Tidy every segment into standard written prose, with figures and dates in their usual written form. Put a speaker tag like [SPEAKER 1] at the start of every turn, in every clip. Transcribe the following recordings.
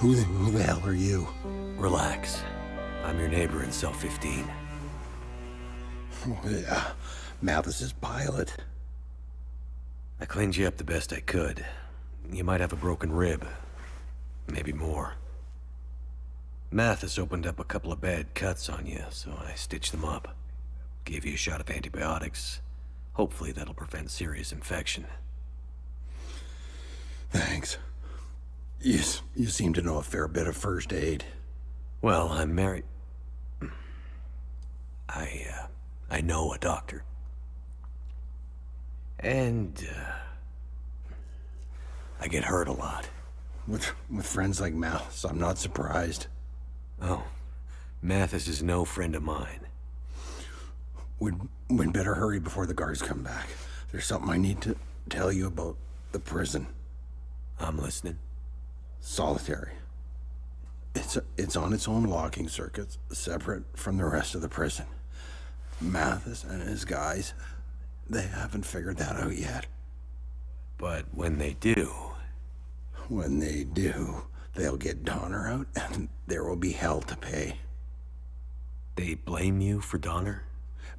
[SPEAKER 1] Who the hell are you?
[SPEAKER 2] Relax. I'm your neighbor in cell 15.
[SPEAKER 1] Yeah, Mathis's pilot.
[SPEAKER 2] I cleaned you up the best I could. You might have a broken rib. Maybe more. Mathis opened up a couple of bad cuts on you, so I stitched them up. Gave you a shot of antibiotics. Hopefully that'll prevent serious infection.
[SPEAKER 1] Thanks. You seem to know a fair bit of first aid.
[SPEAKER 2] Well, I'm married. I know a doctor. And, I get hurt a lot.
[SPEAKER 1] With friends like Mathis, I'm not surprised.
[SPEAKER 2] Oh, Mathis is no friend of mine.
[SPEAKER 1] We'd better hurry before the guards come back. There's something I need to tell you about the prison.
[SPEAKER 2] I'm listening.
[SPEAKER 1] Solitary. It's on its own locking circuits, separate from the rest of the prison. Mathis and his guys, they haven't figured that out yet.
[SPEAKER 2] But when they do...
[SPEAKER 1] When they do, they'll get Donner out, and there will be hell to pay.
[SPEAKER 2] They blame you for Donner?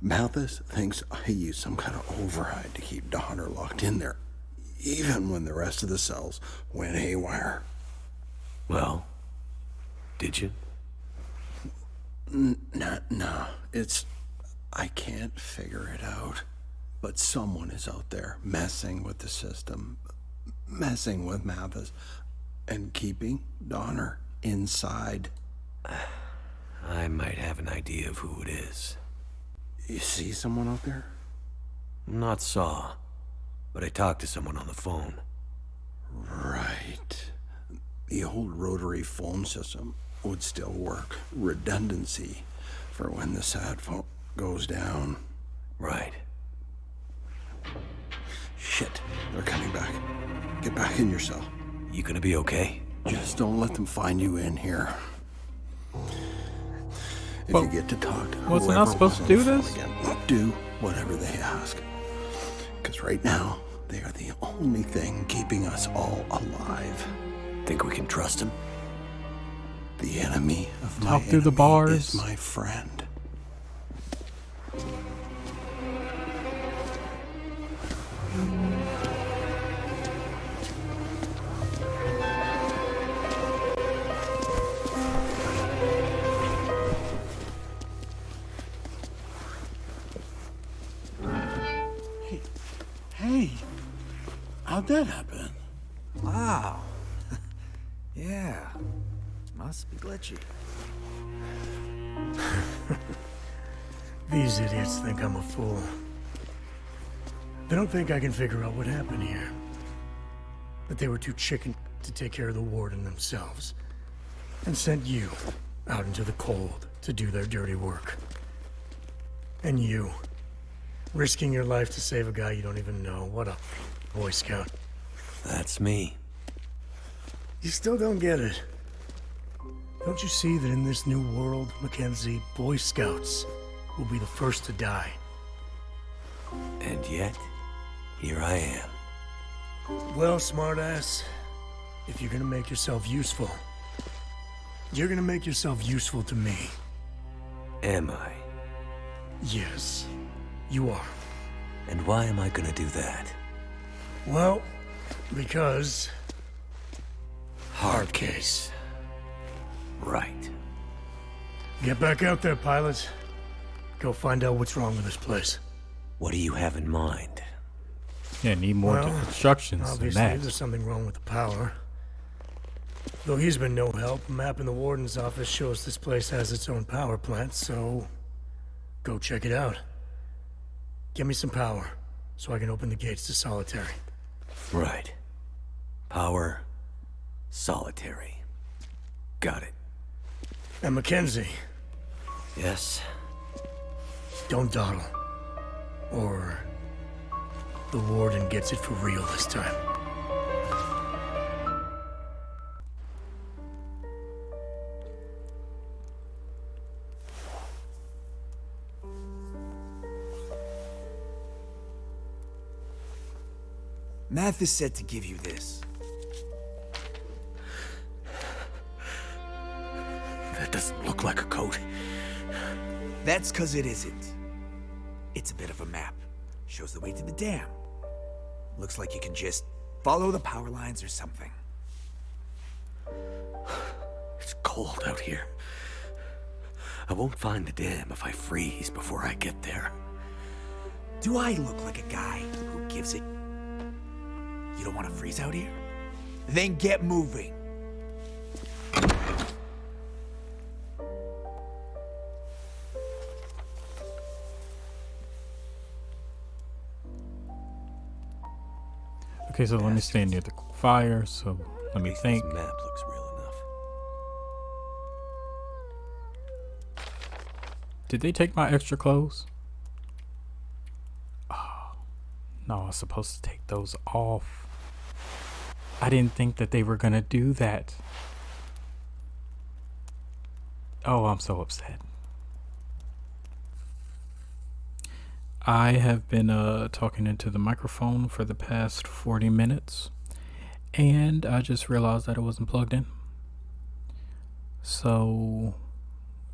[SPEAKER 1] Mathis thinks I used some kind of override to keep Donner locked in there, even when the rest of the cells went haywire.
[SPEAKER 2] Well, did you?
[SPEAKER 1] No, I can't figure it out. But someone is out there messing with the system, messing with Mathis, and keeping Donner inside.
[SPEAKER 2] I might have an idea of who it is.
[SPEAKER 1] You see someone out there?
[SPEAKER 2] Not saw, but I talked to someone on the phone.
[SPEAKER 1] Right. The old rotary phone system would still work. Redundancy for when the sat phone goes down.
[SPEAKER 2] Right.
[SPEAKER 1] Shit, they're coming back. Get back in your cell.
[SPEAKER 2] You gonna be okay?
[SPEAKER 1] Just don't let them find you in here. If
[SPEAKER 3] Well,
[SPEAKER 1] you get to talk to
[SPEAKER 3] wasn't I
[SPEAKER 1] whoever
[SPEAKER 3] supposed to
[SPEAKER 1] was
[SPEAKER 3] do
[SPEAKER 1] on the phone
[SPEAKER 3] this?
[SPEAKER 1] again, do whatever they ask. Because right now, they are the only thing keeping us all alive.
[SPEAKER 2] Think we can trust him?
[SPEAKER 1] The enemy of my
[SPEAKER 3] Talk through the
[SPEAKER 1] enemy
[SPEAKER 3] bars.
[SPEAKER 1] is my friend.
[SPEAKER 4] Hey, how'd that happen?
[SPEAKER 5] Wow. Yeah. Must be glitchy.
[SPEAKER 6] These idiots think I'm a fool. They don't think I can figure out what happened here. But they were too chicken to take care of the warden themselves. And sent you out into the cold to do their dirty work. And you, risking your life to save a guy you don't even know. What a Boy Scout.
[SPEAKER 2] That's me.
[SPEAKER 6] You still don't get it. Don't you see that in this new world, Mackenzie, Boy Scouts will be the first to die?
[SPEAKER 2] And yet, here I am.
[SPEAKER 6] Well, smartass, if you're gonna make yourself useful, you're gonna make yourself useful to me.
[SPEAKER 2] Am I?
[SPEAKER 6] Yes, you are.
[SPEAKER 2] And why am I gonna do that?
[SPEAKER 6] Well, because...
[SPEAKER 2] Hard case. Right.
[SPEAKER 6] Get back out there, pilot. Go find out what's wrong with this place.
[SPEAKER 2] What do you have in mind?
[SPEAKER 3] Yeah, need more
[SPEAKER 6] Well,
[SPEAKER 3] instructions than
[SPEAKER 6] Obviously,
[SPEAKER 3] that.
[SPEAKER 6] there's something wrong with the power. Though he's been no help, a map in the warden's office shows this place has its own power plant, so... go check it out. Get me some power, so I can open the gates to Solitary.
[SPEAKER 2] Right. Power. Solitary. Got it.
[SPEAKER 6] And Mackenzie,
[SPEAKER 2] Yes?
[SPEAKER 6] don't dawdle. Or... the warden gets it for real this time.
[SPEAKER 5] Mathis said to give you this.
[SPEAKER 2] doesn't look like a coat.
[SPEAKER 5] That's because it isn't. It's a bit of a map. Shows the way to the dam. Looks like you can just follow the power lines or something.
[SPEAKER 2] It's cold out here. I won't find the dam if I freeze before I get there.
[SPEAKER 5] Do I look like a guy who gives it? You don't want to freeze out here? Then get moving.
[SPEAKER 3] Okay, so let me stand near the fire. So let me
[SPEAKER 2] At least
[SPEAKER 3] think.
[SPEAKER 2] This map looks real enough.
[SPEAKER 3] Did they take my extra clothes? Oh, no, I was supposed to take those off. I didn't think that they were gonna do that. Oh, I'm so upset. I have been talking into the microphone for the past 40 minutes, and I just realized that it wasn't plugged in. So,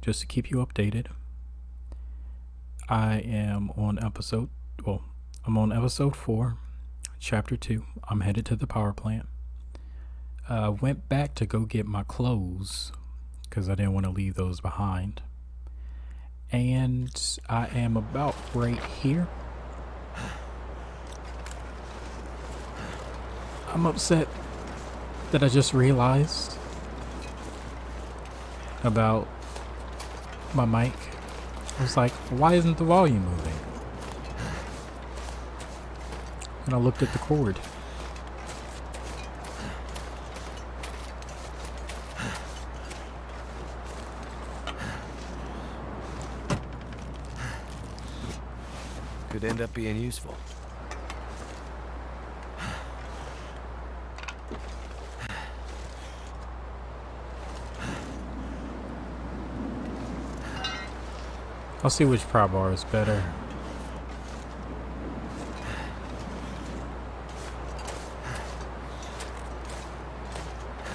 [SPEAKER 3] just to keep you updated, I'm on episode 4, chapter 2. I'm headed to the power plant. Went back to go get my clothes because I didn't want to leave those behind. And I am about right here. I'm upset that I just realized about my mic. I was like, why isn't the volume moving? And I looked at the cord.
[SPEAKER 2] Could end up being useful.
[SPEAKER 3] I'll see which pry bar is better.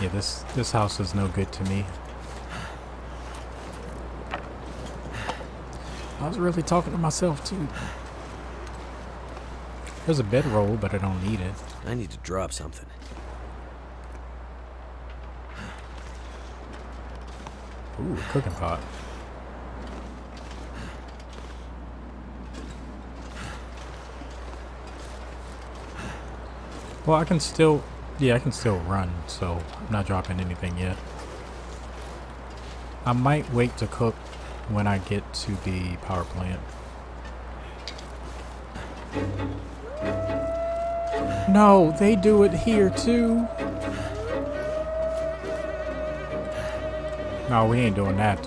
[SPEAKER 3] Yeah, this house is no good to me. I was really talking to myself too. There's a bedroll, but I don't need it.
[SPEAKER 2] I need to drop something.
[SPEAKER 3] Ooh, a cooking pot. Well, I can still run, so I'm not dropping anything yet. I might wait to cook when I get to the power plant. No, they do it here too. No, we ain't doing that.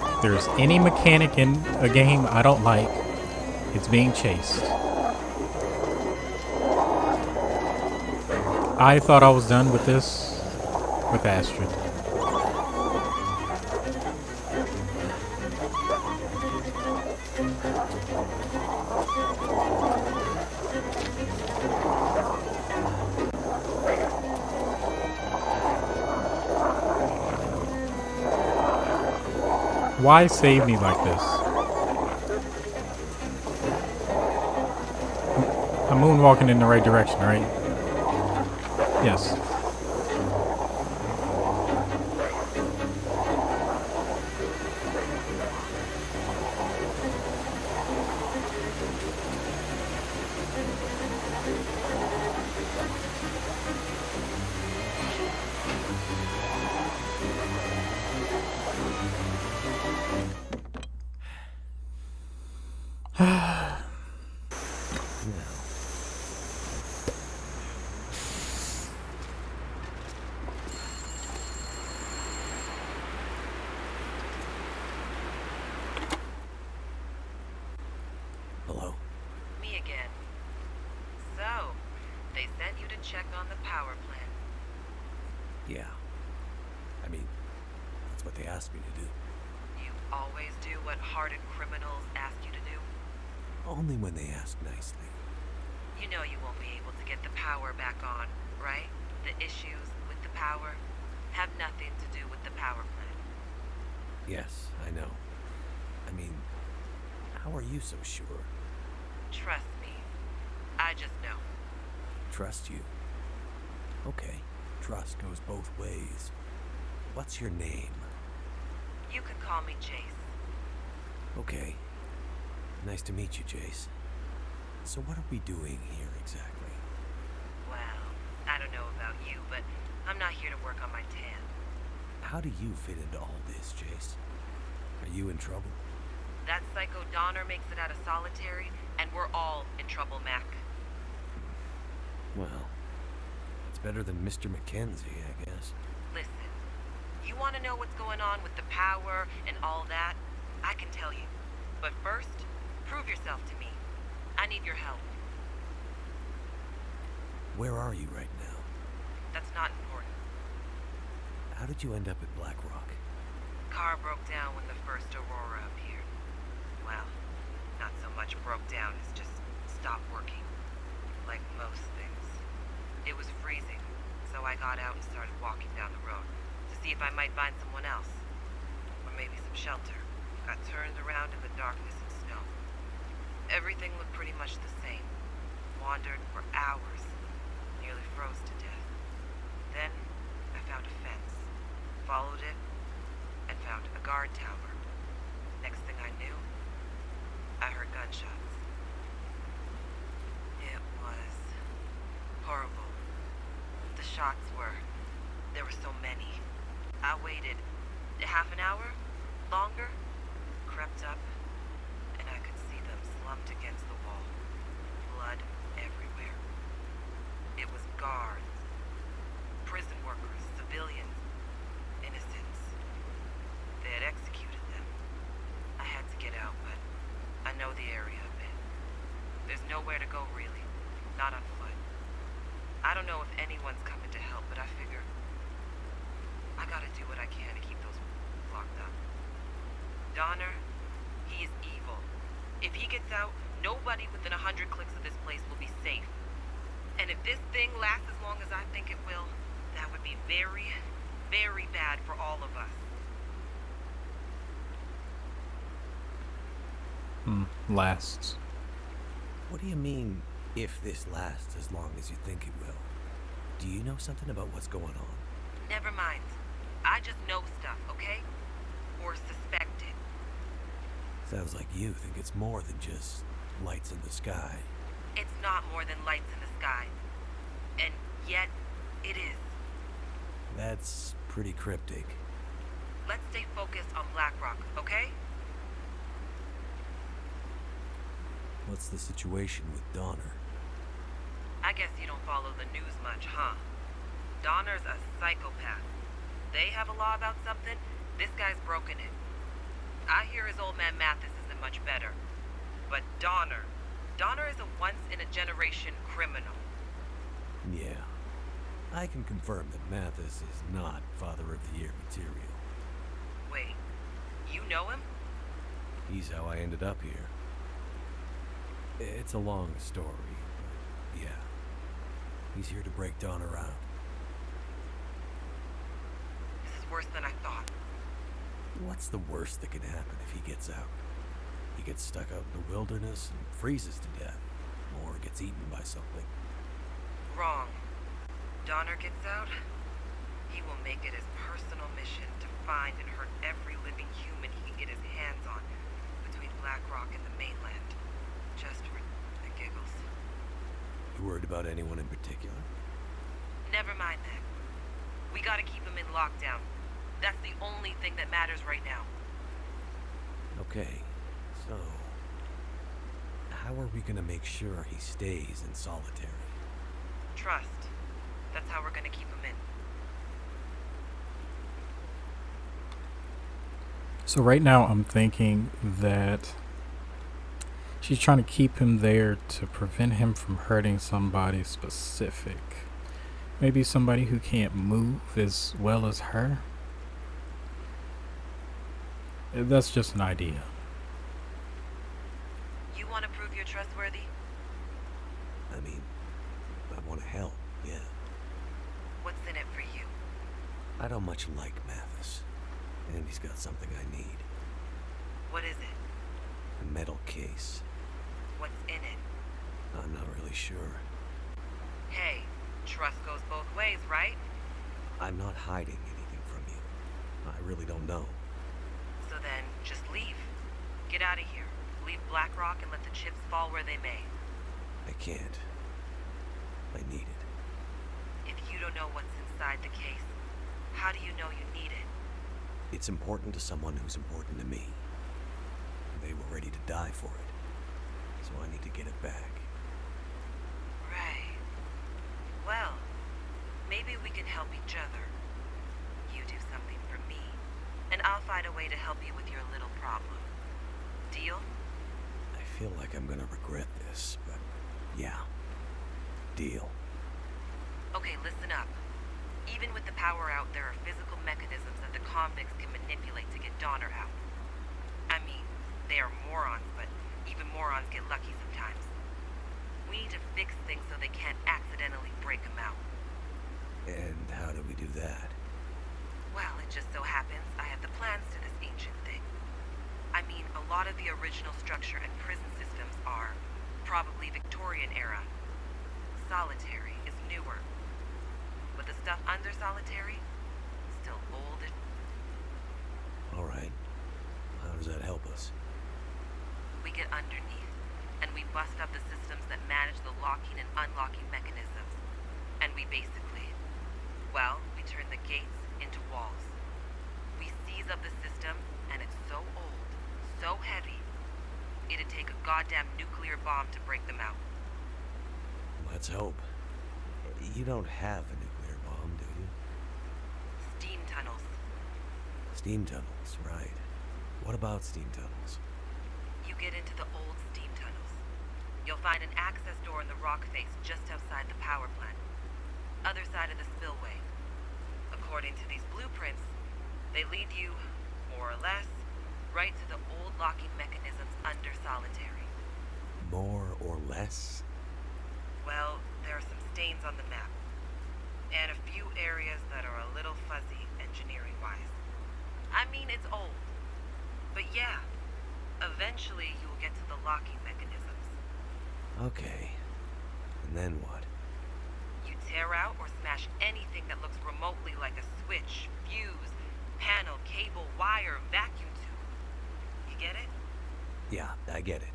[SPEAKER 3] If there's any mechanic in a game I don't like, it's being chased. I thought I was done with this with Astrid. Why save me like this? I'm moonwalking in the right direction, right? Yes.
[SPEAKER 2] Hello?
[SPEAKER 7] Me again. So, they sent you to check on the power plant.
[SPEAKER 2] Yeah. That's what they asked me to do.
[SPEAKER 7] You always do what hardened criminals ask you to do?
[SPEAKER 2] Only when they ask nicely.
[SPEAKER 7] You know you won't be able to get the power back on, right? The issues with the power have nothing to do with the power plant.
[SPEAKER 2] Yes, I know. I mean, how are you so sure?
[SPEAKER 7] Trust me. I just know.
[SPEAKER 2] Trust you. Okay, trust goes both ways. What's your name?
[SPEAKER 7] You can call me Jace.
[SPEAKER 2] Okay. Nice to meet you, Jace. So what are we doing here exactly?
[SPEAKER 7] Well, I don't know about you, but I'm not here to work on my tan.
[SPEAKER 2] How do you fit into all this, Jace? Are you in trouble?
[SPEAKER 7] That psycho Donner makes it out of solitary, and we're all in trouble, Mac.
[SPEAKER 2] Well, it's better than Mr. Mackenzie, I guess.
[SPEAKER 7] Listen, you want to know what's going on with the power and all that? I can tell you. But first, prove yourself to me. I need your help.
[SPEAKER 2] Where are you right now?
[SPEAKER 7] That's not important.
[SPEAKER 2] How did you end up at Black Rock?
[SPEAKER 7] Car broke down when the first Aurora appeared. Well, not so much broke down as just stopped working. Like most things. It was freezing, so I got out and started walking down the road to see if I might find someone else. Or maybe some shelter. Got turned around in the darkness and snow. Everything looked pretty much the same. Wandered for hours. Nearly froze to death. Then, I found a fence. Followed it, and found a guard tower. Next thing I knew, I heard gunshots. It was horrible. The shots were... there were so many. I waited half an hour? Longer? Crept up, and I could see them slumped against the wall. Blood everywhere. It was guards, prison workers, civilians, innocents. They had executed them. I had to get out, but I know the area a bit. There's nowhere to go, really. Not on foot. I don't know if anyone's coming to help, but I figure I gotta do what I can to keep those locked up. Donner, he is evil. If he gets out, nobody within 100 clicks of this place will be safe. And if this thing lasts as long as I think it will, that would be very, very bad for all of us.
[SPEAKER 3] Lasts.
[SPEAKER 2] What do you mean, if this lasts as long as you think it will? Do you know something about what's going on?
[SPEAKER 7] Never mind. I just know stuff, okay? Or suspect it.
[SPEAKER 2] Sounds like you think it's more than just lights in the sky.
[SPEAKER 7] It's not more than lights in the sky. And yet, it is.
[SPEAKER 2] That's pretty cryptic.
[SPEAKER 7] Let's stay focused on Black Rock, okay?
[SPEAKER 2] What's the situation with Donner?
[SPEAKER 7] I guess you don't follow the news much, huh? Donner's a psychopath. They have a law about something, this guy's broken it. I hear his old man Mathis isn't much better. But Donner is a once-in-a-generation criminal.
[SPEAKER 2] Yeah. I can confirm that Mathis is not Father of the Year material.
[SPEAKER 7] Wait, you know him?
[SPEAKER 2] He's how I ended up here. It's a long story, but yeah. He's here to break Donner out.
[SPEAKER 7] This is worse than I thought.
[SPEAKER 2] What's the worst that can happen if he gets out? He gets stuck out in the wilderness and freezes to death, or gets eaten by something.
[SPEAKER 7] Wrong. Donner gets out, he will make it his personal mission to find and hurt every living human he can get his hands on between Black Rock and the mainland. Just for the giggles.
[SPEAKER 2] You worried about anyone in particular?
[SPEAKER 7] Never mind that. We gotta keep him in lockdown. That's the only thing that matters right now.
[SPEAKER 2] Okay, so... how are we gonna make sure he stays in solitary?
[SPEAKER 7] Trust. That's how we're gonna keep him in.
[SPEAKER 3] So right now I'm thinking that she's trying to keep him there to prevent him from hurting somebody specific. Maybe somebody who can't move as well as her. That's just an idea.
[SPEAKER 7] You want to prove you're trustworthy?
[SPEAKER 2] I mean, I want to help, yeah.
[SPEAKER 7] What's in it for you?
[SPEAKER 2] I don't much like Mathis. And he's got something I need.
[SPEAKER 7] What is it?
[SPEAKER 2] A metal case.
[SPEAKER 7] What's in it?
[SPEAKER 2] I'm not really sure.
[SPEAKER 7] Hey, trust goes both ways, right?
[SPEAKER 2] I'm not hiding anything from you. I really don't know.
[SPEAKER 7] So then, just leave. Get out of here. Leave Blackrock and let the chips fall where they may.
[SPEAKER 2] I can't. I need it.
[SPEAKER 7] If you don't know what's inside the case, how do you know you need it?
[SPEAKER 2] It's important to someone who's important to me. They were ready to die for it. So I need to get it back.
[SPEAKER 7] Right. Well, maybe we can help each other. You do something for me, and I'll find a way to help you with your little problem. Deal?
[SPEAKER 2] I feel like I'm gonna regret this, but yeah. Deal.
[SPEAKER 7] Okay, listen up. Even with the power out, there are physical mechanisms that the convicts can manipulate to get Donner out. I mean, they are morons, but even morons get lucky sometimes. We need to fix things so they can't accidentally break him out.
[SPEAKER 2] And how do we do that?
[SPEAKER 7] Well, it just so happens I have the plans to this ancient thing. I mean, a lot of the original structure and prison systems are probably Victorian era. Solitary is newer. But the stuff under solitary, still old and...
[SPEAKER 2] Alright. How does that help us?
[SPEAKER 7] We get underneath, and we bust up the systems that manage the locking and unlocking mechanisms. And we basically, well, we turn the gates into walls. We seize up the system, and it's so old, so heavy, it'd take a goddamn nuclear bomb to break them out.
[SPEAKER 2] Let's hope. You don't have a nuclear bomb, do you?
[SPEAKER 7] Steam tunnels.
[SPEAKER 2] Steam tunnels, right. What about steam tunnels?
[SPEAKER 7] You get into the old steam tunnels. You'll find an access door in the rock face just outside the power plant. Other side of the spillway. According to these blueprints, they lead you, more or less, right to the old locking mechanisms under solitary.
[SPEAKER 2] More or less?
[SPEAKER 7] Well, there are some stains on the map. And a few areas that are a little fuzzy engineering-wise. I mean, it's old. But yeah, eventually you will get to the locking mechanisms.
[SPEAKER 2] Okay. And then what?
[SPEAKER 7] You tear out or smash anything that looks remotely like a switch, fuse, panel, cable, wire, vacuum tube. You get it?
[SPEAKER 2] Yeah, I get it.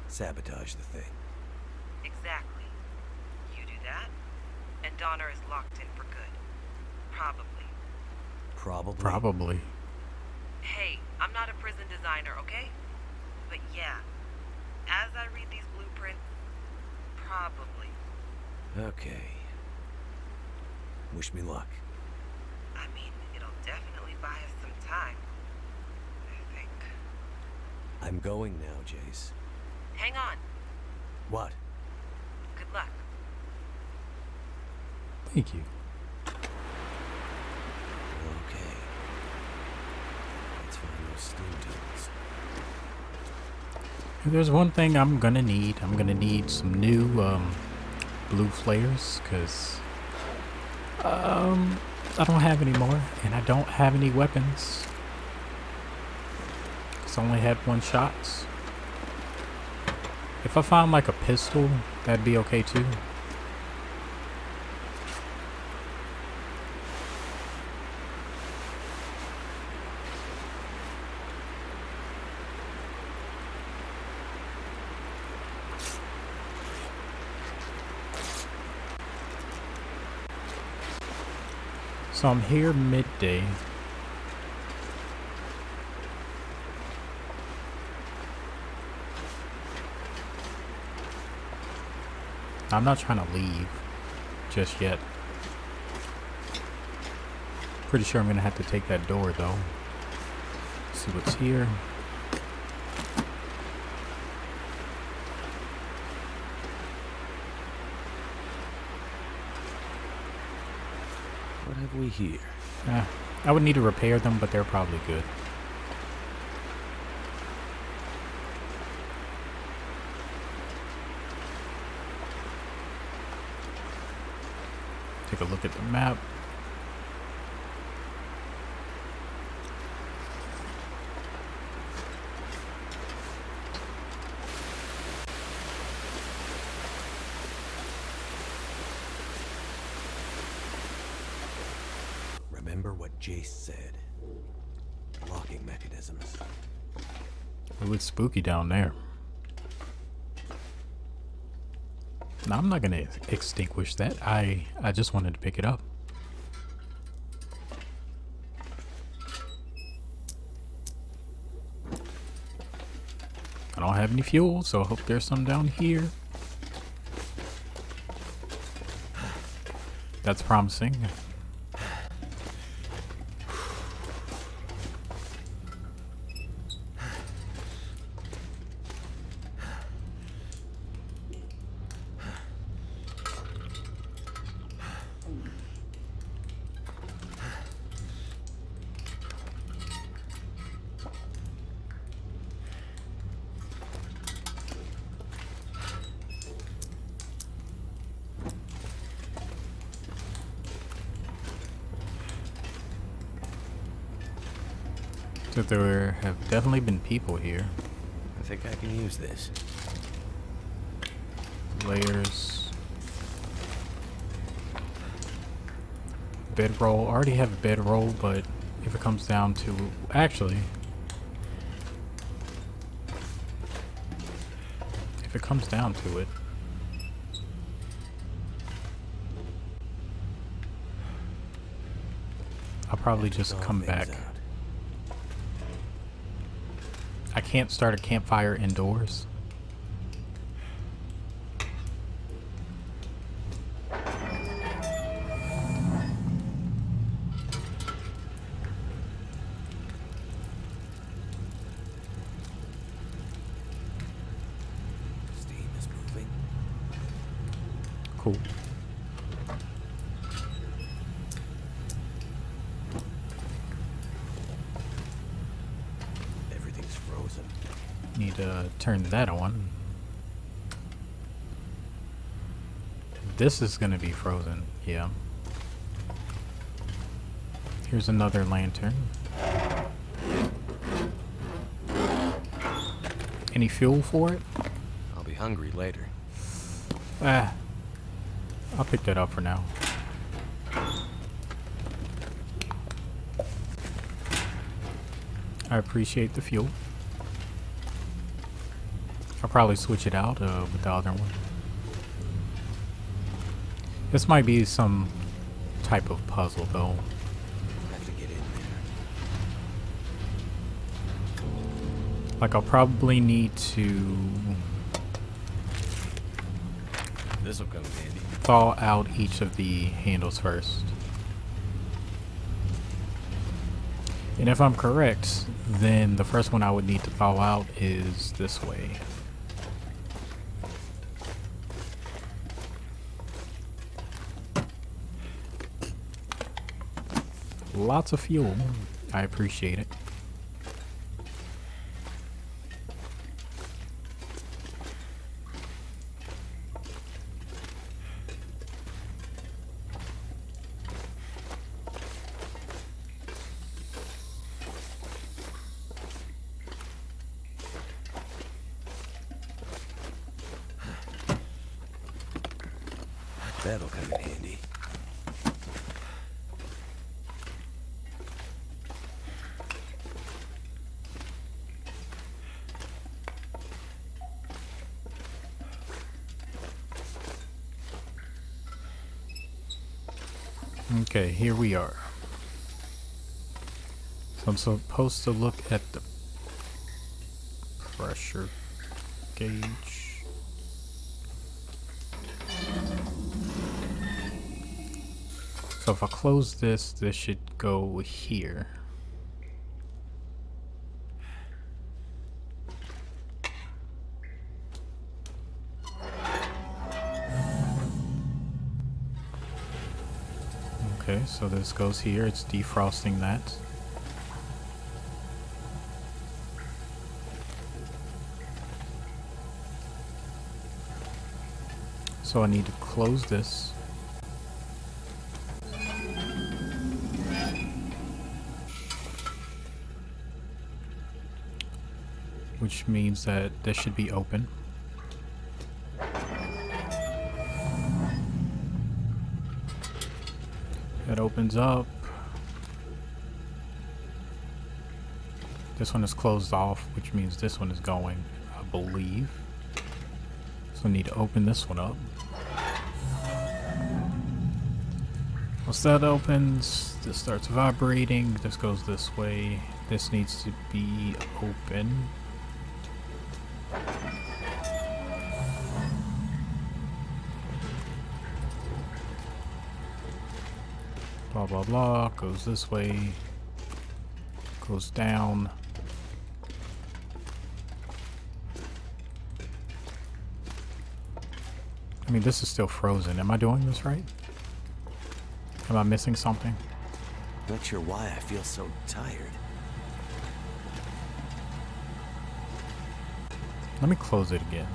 [SPEAKER 2] Sabotage the thing.
[SPEAKER 7] Exactly. You do that, and Donner is locked in for good. Probably.
[SPEAKER 2] Probably?
[SPEAKER 3] Probably.
[SPEAKER 7] Hey, I'm not a prison designer, okay? But yeah, as I read these blueprints, probably.
[SPEAKER 2] Okay. Wish me luck.
[SPEAKER 7] I mean, it'll definitely buy us some time. I think.
[SPEAKER 2] I'm going now, Jace.
[SPEAKER 7] Hang on.
[SPEAKER 2] What?
[SPEAKER 7] Good luck.
[SPEAKER 3] Thank you.
[SPEAKER 2] Okay. Let's find those steam tunnels.
[SPEAKER 3] If there's one thing I'm gonna need some new blue flares, because I don't have any more, and I don't have any weapons. It's only had one shots. If I found like a pistol, that'd be okay too. So I'm here midday. I'm not trying to leave just yet. Pretty sure I'm gonna have to take that door though. See what's here.
[SPEAKER 2] What have we here?
[SPEAKER 3] I would need to repair them, but they're probably good. Take a look at the map.
[SPEAKER 2] Remember what Jace said. Locking mechanisms.
[SPEAKER 3] It was spooky down there. No, I'm not gonna extinguish that. I just wanted to pick it up. I don't have any fuel, so I hope there's some down here. That's promising. So there have definitely been people here.
[SPEAKER 2] I think I can use this.
[SPEAKER 3] Layers. Bedroll. I already have a bedroll, but if it comes down to... Actually... If it comes down to it... I'll probably just come back. I can't start a campfire indoors.
[SPEAKER 2] Steam is moving.
[SPEAKER 3] Cool.
[SPEAKER 2] Everything's frozen.
[SPEAKER 3] Need to turn that on. This is gonna be frozen, yeah. Here's another lantern. Any fuel for it?
[SPEAKER 2] I'll be hungry later.
[SPEAKER 3] Ah, I'll pick that up for now. I appreciate the fuel. I'll probably switch it out with the other one. This might be some type of puzzle though.
[SPEAKER 2] Have to get in there.
[SPEAKER 3] Like I'll probably need to
[SPEAKER 2] This'll come in handy.
[SPEAKER 3] thaw out each of the handles first. And if I'm correct, then the first one I would need to thaw out is this way. Lots of fuel. I appreciate it.
[SPEAKER 2] That'll come in handy.
[SPEAKER 3] Okay, here we are. So I'm supposed to look at the pressure gauge. So if I close this, this should go here. Okay, so this goes here. It's defrosting that. So I need to close this. which means that this should be open. It opens up. This one is closed off, which means this one is going, I believe. So I need to open this one up. Once that opens, this starts vibrating. This goes this way. This needs to be open. Blah, blah, blah. Goes this way. Goes down. I mean, this is still frozen. Am I doing this right? Am I missing something?
[SPEAKER 8] Not sure why I feel so tired.
[SPEAKER 3] Let me close it again.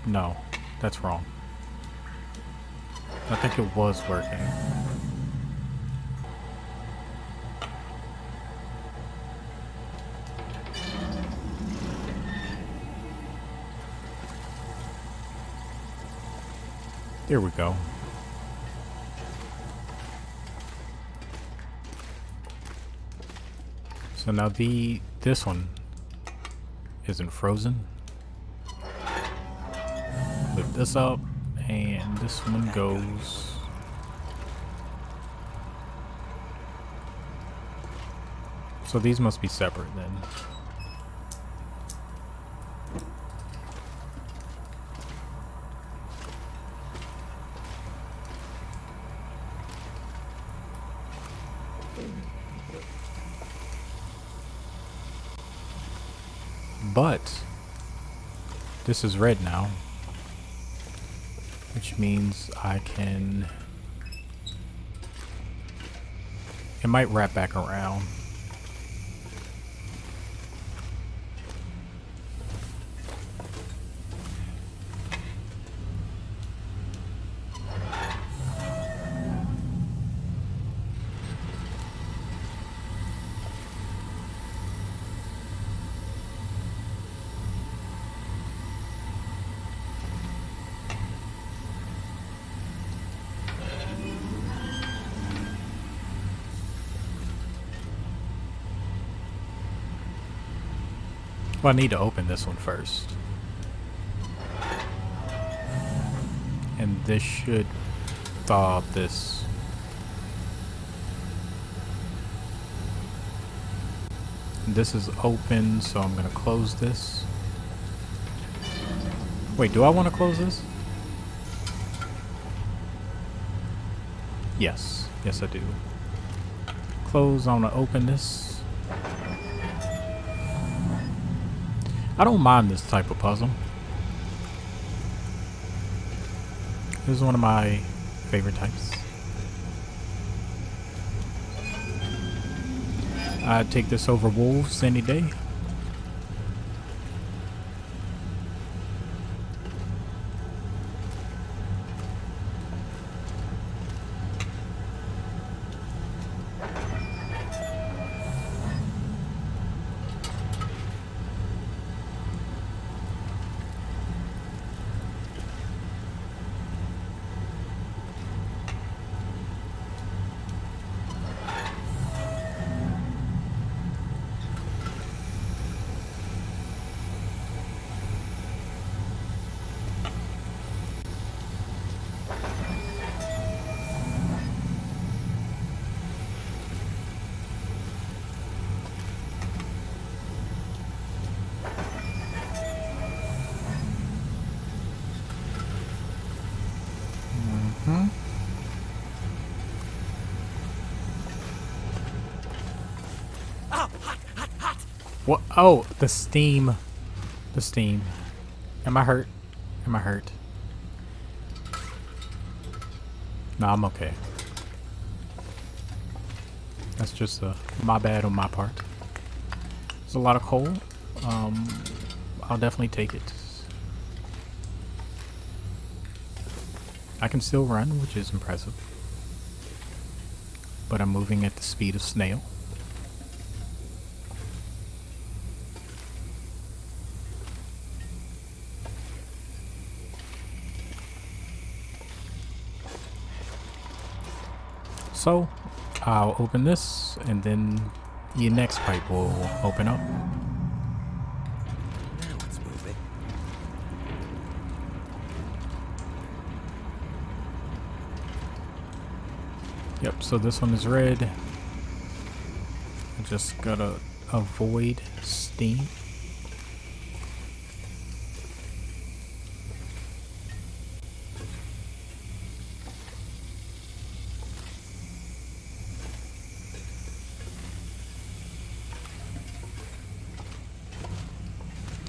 [SPEAKER 3] No, that's wrong. I think it was working. There we go. So now this one isn't frozen. Lift this up, and this one goes. So these must be separate then. But this is red now, which means I can. It might wrap back around. Well, I need to open this one first. And this should thaw out this. And this is open, so I'm going to close this. Wait, do I want to close this? Yes. Yes, I do. Close. I want to open this. I don't mind this type of puzzle. This is one of my favorite types. I'd take this over wolves any day. What? Oh, the steam. The steam. Am I hurt? Am I hurt? No, I'm okay. That's just my bad on my part. There's a lot of coal. I'll definitely take it. I can still run, which is impressive. But I'm moving at the speed of snail. So, I'll open this, and then your next pipe will open up.
[SPEAKER 8] Now it's moving.
[SPEAKER 3] Yep, so this one is red. I just gotta avoid steam.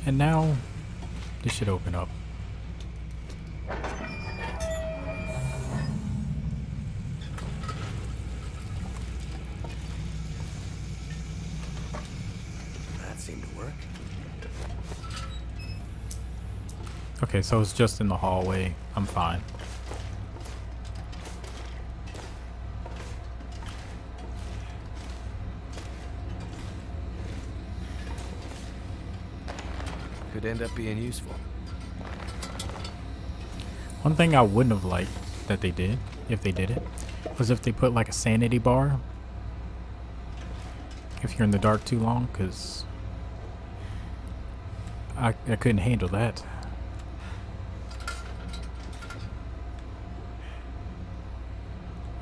[SPEAKER 3] And now, this should open up.
[SPEAKER 8] That seemed to work.
[SPEAKER 3] Okay, so it's just in the hallway. I'm fine.
[SPEAKER 2] Could end up being useful.
[SPEAKER 3] One thing I wouldn't have liked that they did, if they did it, was if they put like a sanity bar if you're in the dark too long, because I couldn't handle that.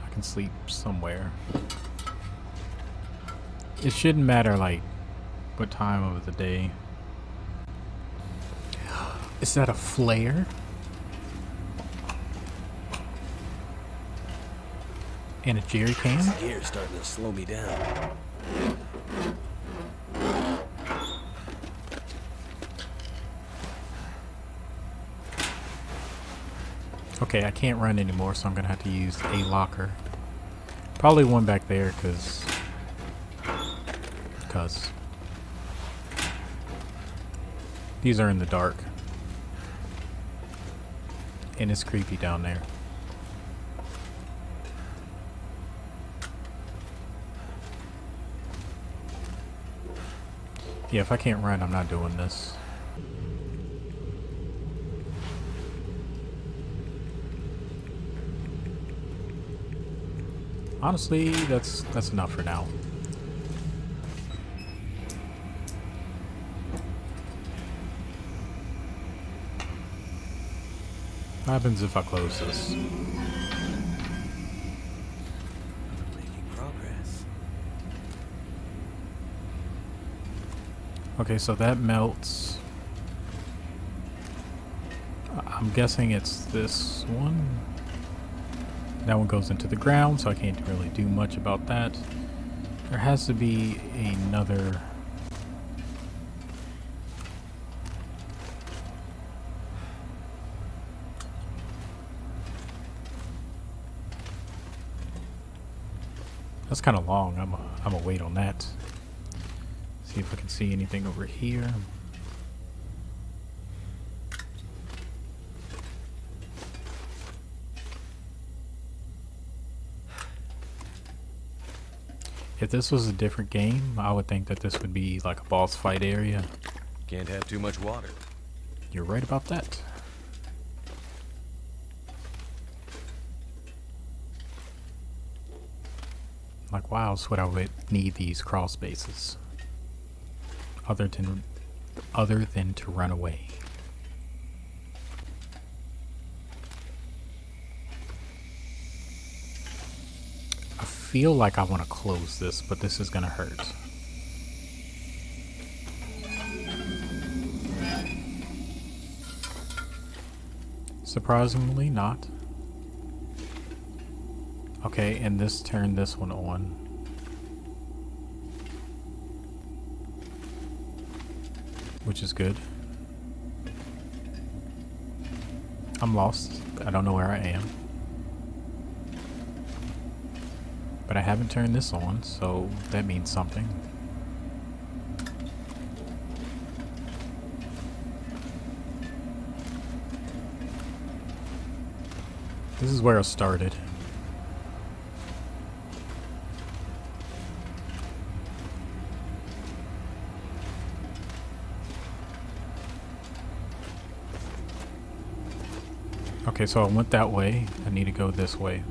[SPEAKER 3] I can sleep somewhere. It shouldn't matter like what time of the day. Is that a flare? And a jerry can?
[SPEAKER 8] This gear's starting to slow me down.
[SPEAKER 3] Okay, I can't run anymore, so I'm gonna have to use a locker. Probably one back there, cause these are in the dark. And it's creepy down there. Yeah, if I can't run, I'm not doing this. Honestly, that's enough for now. What happens if I close this?
[SPEAKER 8] Making progress.
[SPEAKER 3] Okay, so that melts. I'm guessing it's this one. That one goes into the ground, so I can't really do much about that. There has to be another. That's kind of long. I'm gonna wait on that. See if I can see anything over here. If this was a different game, I would think that this would be like a boss fight area.
[SPEAKER 2] Can't have too much water.
[SPEAKER 3] You're right about that. Like, why else would I need these crawl spaces? Other than to run away. I feel like I want to close this, but this is gonna hurt. Surprisingly not. Okay, and this turned this one on. Which is good. I'm lost. I don't know where I am. But I haven't turned this on, so that means something. This is where I started. Okay, so I went that way. I need to go this way.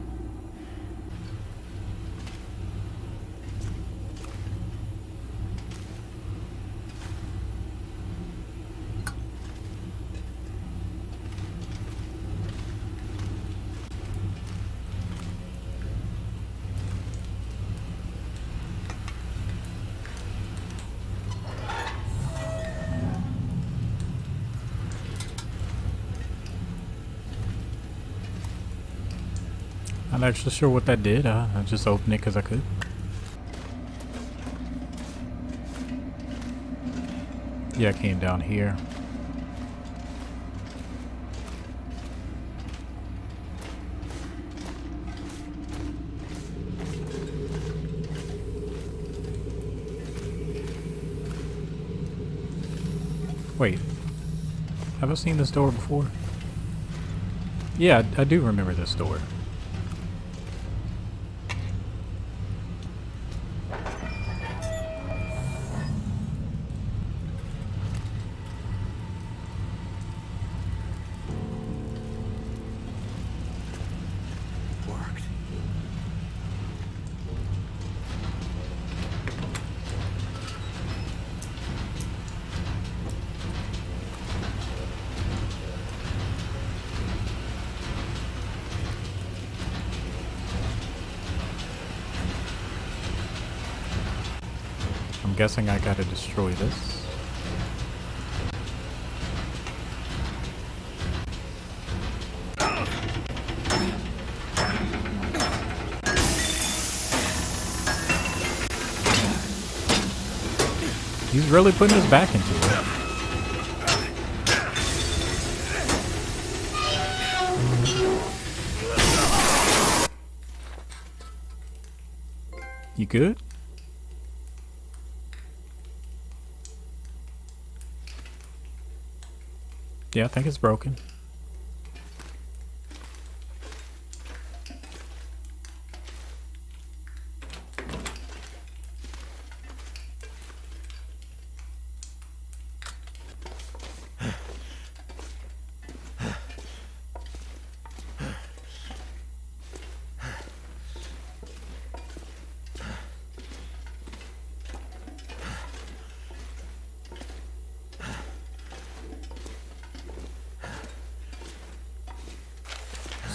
[SPEAKER 3] I'm not actually sure what that did. I just opened it because I could. Yeah, I came down here. Wait, have I seen this door before? Yeah, I do remember this door.
[SPEAKER 8] Worked.
[SPEAKER 3] I'm guessing I gotta destroy this. He's really putting his back into it. You good? Yeah, I think it's broken.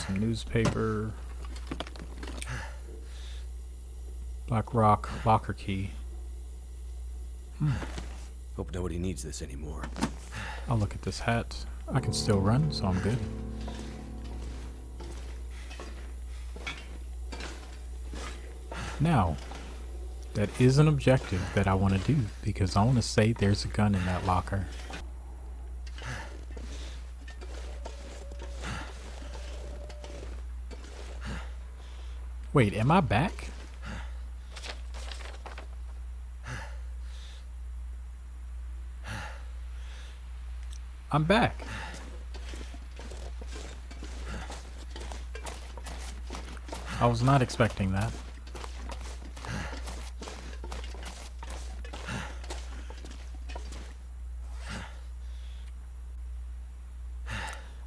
[SPEAKER 3] Some newspaper. Black Rock locker key.
[SPEAKER 8] Hope nobody needs this anymore.
[SPEAKER 3] I'll look at this hat. I can still run, so I'm good. Now, that is an objective that I want to do because I want to say there's a gun in that locker. Wait, am I back? I'm back. I was not expecting that.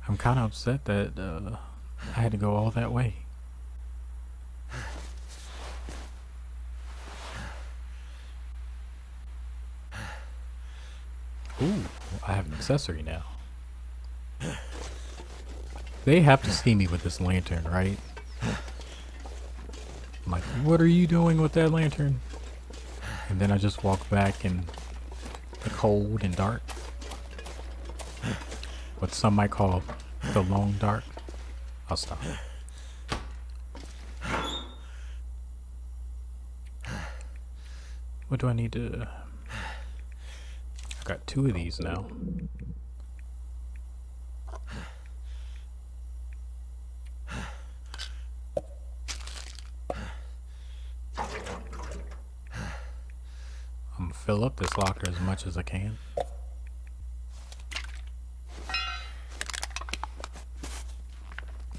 [SPEAKER 3] I'm kind of upset that I had to go all that way. Ooh, I have an accessory now. They have to see me with this lantern, right? I'm like, what are you doing with that lantern? And then I just walk back in the cold and dark. What some might call the long dark. I'll stop. What do I need to... I've got 2 of these now. I'm gonna fill up this locker as much as I can.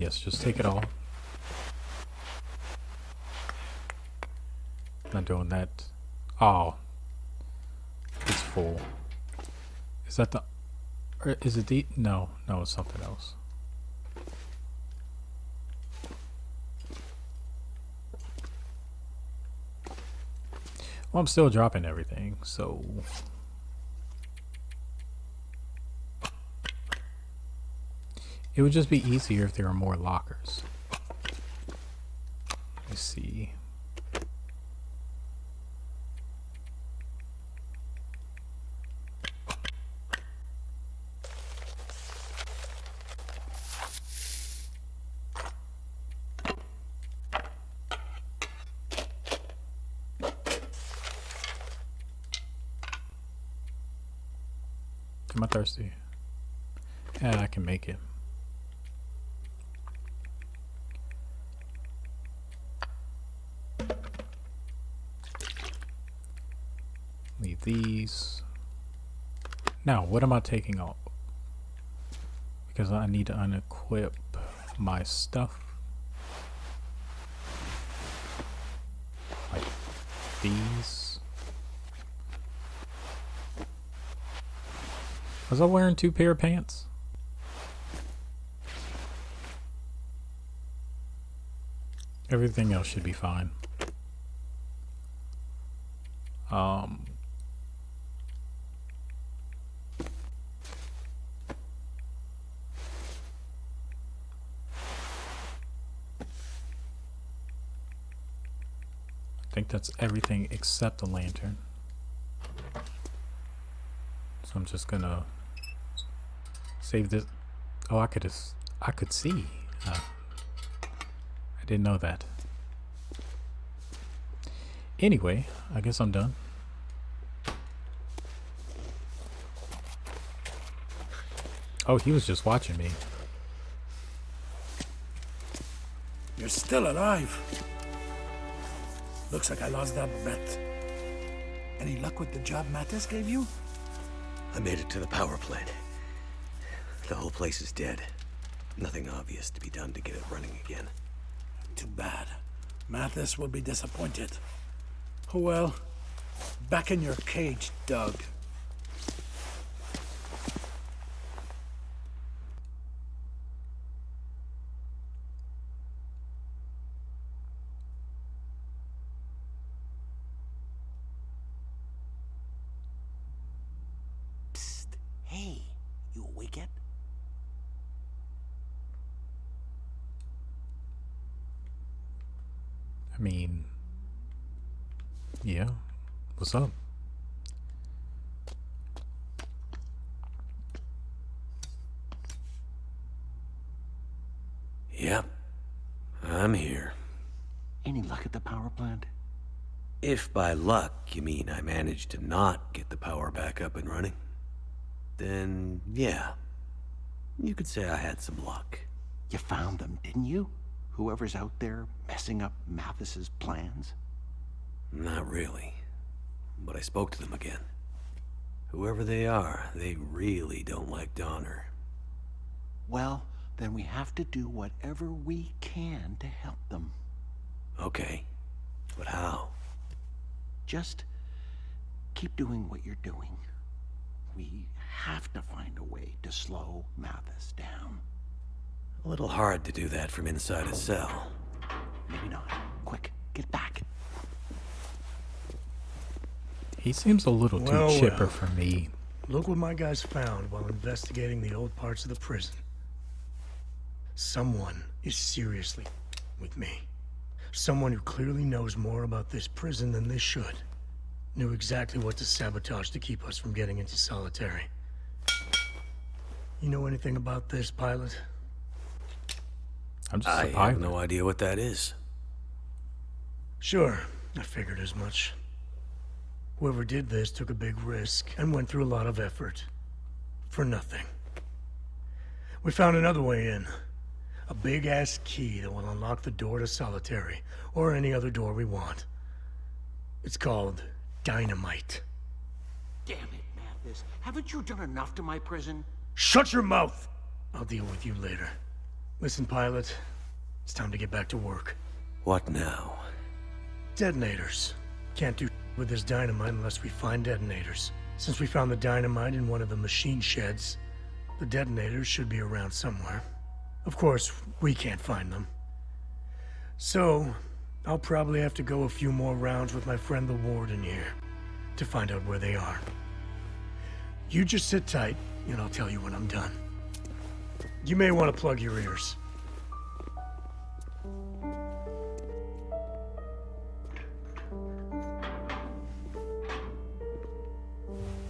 [SPEAKER 3] Yes, just take it all. Not doing that. Oh. It's full. Is that the... Or is it the... No, it's something else. Well, I'm still dropping everything, so... It would just be easier if there were more lockers. Let's see. Am I thirsty? Yeah, I can make it. Leave these. Now, what am I taking off? Because I need to unequip my stuff. Like these. Was I wearing 2 pair of pants? Everything else should be fine. I think that's everything except the lantern. So I'm just gonna save this. Oh, I could see. I didn't know that. Anyway, I guess I'm done. Oh, he was just watching me.
[SPEAKER 4] You're still alive. Looks like I lost that bet. Any luck with the job Mattis gave you?
[SPEAKER 2] I made it to the power plant. The whole place is dead. Nothing obvious to be done to get it running again.
[SPEAKER 4] Too bad. Mathis will be disappointed. Oh well. Back in your cage, Doug.
[SPEAKER 5] Psst. Hey, you awake yet?
[SPEAKER 3] I mean, yeah. What's up?
[SPEAKER 2] Yep. I'm here.
[SPEAKER 9] Any luck at the power plant?
[SPEAKER 2] If by luck you mean I managed to not get the power back up and running, then yeah. You could say I had some luck.
[SPEAKER 9] You found them, didn't you? Whoever's out there messing up Mathis's plans?
[SPEAKER 2] Not really. But I spoke to them again. Whoever they are, they really don't like Donner.
[SPEAKER 9] Well, then we have to do whatever we can to help them.
[SPEAKER 2] Okay. But how?
[SPEAKER 9] Just keep doing what you're doing. We have to find a way to slow Mathis down.
[SPEAKER 2] A little hard to do that from inside a cell.
[SPEAKER 9] Maybe not. Quick, get back.
[SPEAKER 3] He seems a little too
[SPEAKER 6] Well,
[SPEAKER 3] chipper
[SPEAKER 6] well.
[SPEAKER 3] for me.
[SPEAKER 6] Look what my guys found while investigating the old parts of the prison. Someone is seriously with me. Someone who clearly knows more about this prison than they should. Knew exactly what to sabotage to keep us from getting into solitary. You know anything about this, pilot?
[SPEAKER 3] I'm just
[SPEAKER 2] I
[SPEAKER 3] a pilot.
[SPEAKER 2] have no idea what that is.
[SPEAKER 6] Sure, I figured as much. Whoever did this took a big risk and went through a lot of effort. For nothing. We found another way in. A big-ass key that will unlock the door to solitary, or any other door we want. It's called dynamite.
[SPEAKER 9] Damn it, Mathis. Haven't you done enough to my prison?
[SPEAKER 6] Shut your mouth! I'll deal with you later. Listen, pilot. It's time to get back to work.
[SPEAKER 2] What now?
[SPEAKER 6] Detonators. Can't do with this dynamite unless we find detonators. Since we found the dynamite in one of the machine sheds, the detonators should be around somewhere. Of course, we can't find them. So, I'll probably have to go a few more rounds with my friend the Warden here to find out where they are. You just sit tight, and I'll tell you when I'm done. You may want to plug your ears.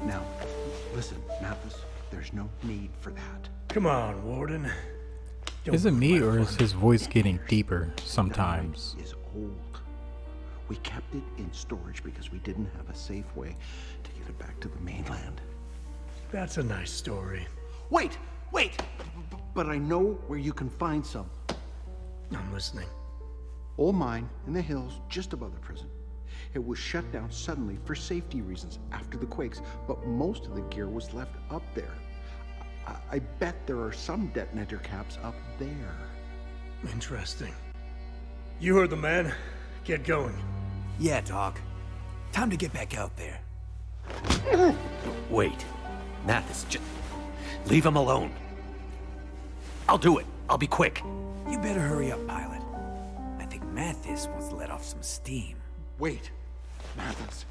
[SPEAKER 9] Now, listen, Mathis, there's no need for that.
[SPEAKER 6] Come on, Warden. Don't
[SPEAKER 3] Is it
[SPEAKER 6] ruin
[SPEAKER 3] me
[SPEAKER 6] my
[SPEAKER 3] or is
[SPEAKER 6] fun.
[SPEAKER 3] his voice getting deeper sometimes?
[SPEAKER 9] Dynamite is old. We kept it in storage because we didn't have a safe way to get it back to the mainland.
[SPEAKER 6] That's a nice story.
[SPEAKER 9] Wait! But I know where you can find some.
[SPEAKER 6] I'm listening.
[SPEAKER 9] Old mine in the hills just above the prison. It was shut down suddenly for safety reasons after the quakes, but most of the gear was left up there. I bet there are some detonator caps up there.
[SPEAKER 6] Interesting. You heard the man. Get going.
[SPEAKER 5] Yeah, Doc. Time to get back out there.
[SPEAKER 2] Wait. Mathis, just leave him alone. I'll do it. I'll be quick.
[SPEAKER 5] You better hurry up, pilot. I think Mathis wants to let off some steam.
[SPEAKER 9] Wait, Mathis.